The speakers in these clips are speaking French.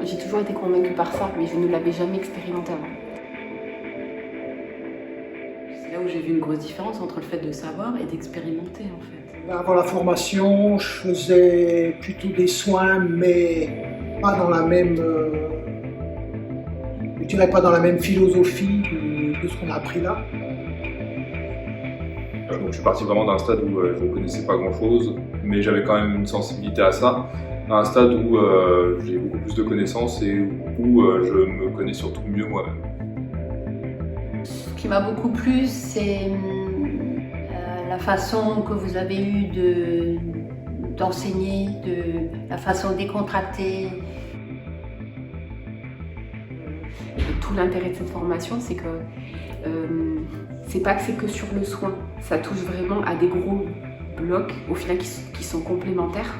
J'ai toujours été convaincue par ça, mais je ne l'avais jamais expérimenté avant. C'est là où j'ai vu une grosse différence entre le fait de savoir et d'expérimenter en fait. Avant la formation, je faisais plutôt des soins, mais pas dans la même, je dirais pas dans la même philosophie de ce qu'on a appris là. Donc je suis parti vraiment d'un stade où je ne connaissais pas grand-chose, mais j'avais quand même une sensibilité à ça, à un stade où j'ai beaucoup plus de connaissances et où je me connais surtout mieux moi-même. Ce qui m'a beaucoup plu, c'est la façon que vous avez eue d'enseigner, la façon décontractée. Tout l'intérêt de cette formation, c'est que c'est pas que c'est que sur le soin. Ça touche vraiment à des gros blocs, au final, qui sont complémentaires.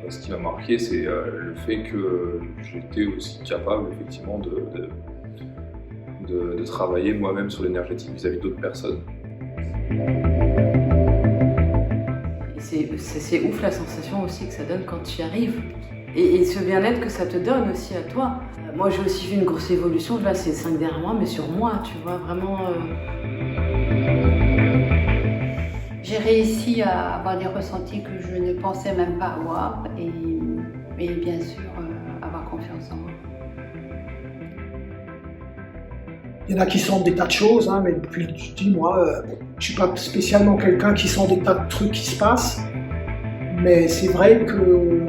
Ce qui m'a marqué, c'est le fait que j'étais aussi capable effectivement de travailler moi-même sur l'énergétique vis-à-vis d'autres personnes. C'est ouf la sensation aussi que ça donne quand tu y arrives. Et ce bien-être que ça te donne aussi à toi. Moi j'ai aussi vu une grosse évolution là ces 5 derniers mois, mais sur moi, tu vois, vraiment. J'ai réussi à avoir des ressentis que je ne pensais même pas avoir et bien sûr avoir confiance en moi. Il y en a qui sentent des tas de choses, hein, mais depuis je dis moi, je suis pas spécialement quelqu'un qui sent des tas de trucs qui se passent, mais c'est vrai que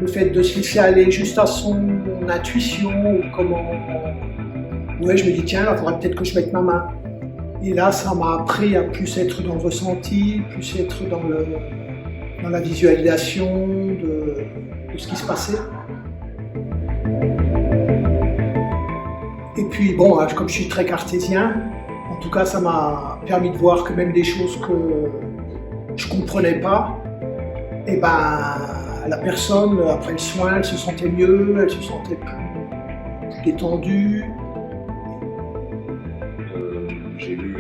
le fait de se laisser aller juste à son intuition, ou comment, ouais, je me dis tiens, il faudrait peut-être que je mette ma main. Et là, ça m'a appris à plus être dans le ressenti, plus être dans la visualisation de ce qui se passait. Et puis bon, comme je suis très cartésien, en tout cas ça m'a permis de voir que même des choses que je comprenais pas, et ben la personne après le soin, elle se sentait mieux, elle se sentait plus détendue. J'ai eu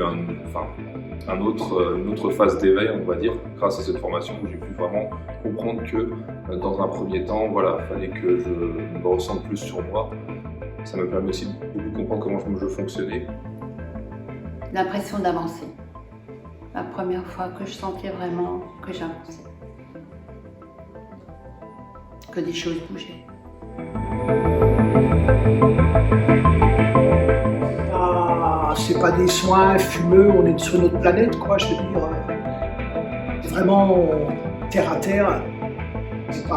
une autre phase d'éveil, on va dire, grâce à cette formation où j'ai pu vraiment comprendre que dans un premier temps, voilà, il fallait que je me ressente plus sur moi. Ça m'a permis aussi beaucoup de comprendre comment je fonctionnais. L'impression d'avancer. La première fois que je sentais vraiment que j'avançais. Que des choses bougeaient. C'est pas des soins fumeux, on est sur notre planète, quoi, je veux dire. Vraiment terre à terre. C'est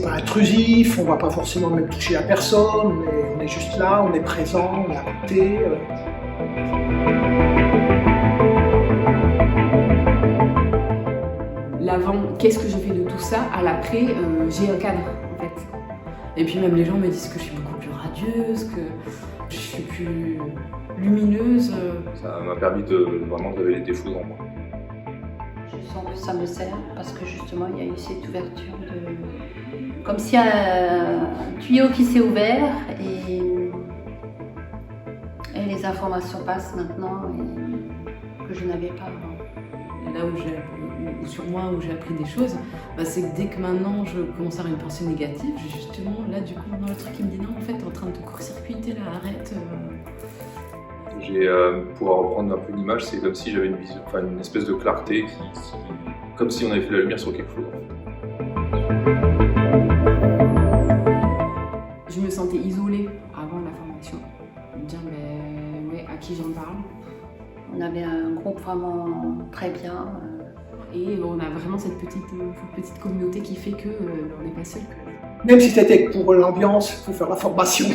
pas intrusif, on va pas forcément même toucher la personne, mais on est juste là, on est présent, on est à côté. L'avant, qu'est-ce que je fais de tout ça? À l'après, j'ai un cadre en fait. Et puis même les gens me disent que je suis beaucoup plus radieuse, que je suis plus lumineuse. Ça m'a permis de vraiment révéler des choses en moi. Je sens que ça me sert parce que justement il y a eu cette ouverture comme s'il y a un tuyau qui s'est ouvert et les informations passent maintenant et que je n'avais pas avant. Et là sur moi où j'ai appris des choses, c'est que dès que maintenant je commence à avoir une pensée négative, justement là du coup le truc qui me dit non en fait t'es en train de te court-circuiter là, arrête. Pour reprendre un peu une image, c'est comme si j'avais une vision, une espèce de clarté, comme si on avait fait la lumière sur quelque chose. Je me sentais isolée avant la formation. Me dire mais ouais, à qui j'en parle? On avait un groupe vraiment très bien. Et on a vraiment cette petite communauté qui fait que on n'est pas seul. Même si c'était pour l'ambiance, il faut faire la formation.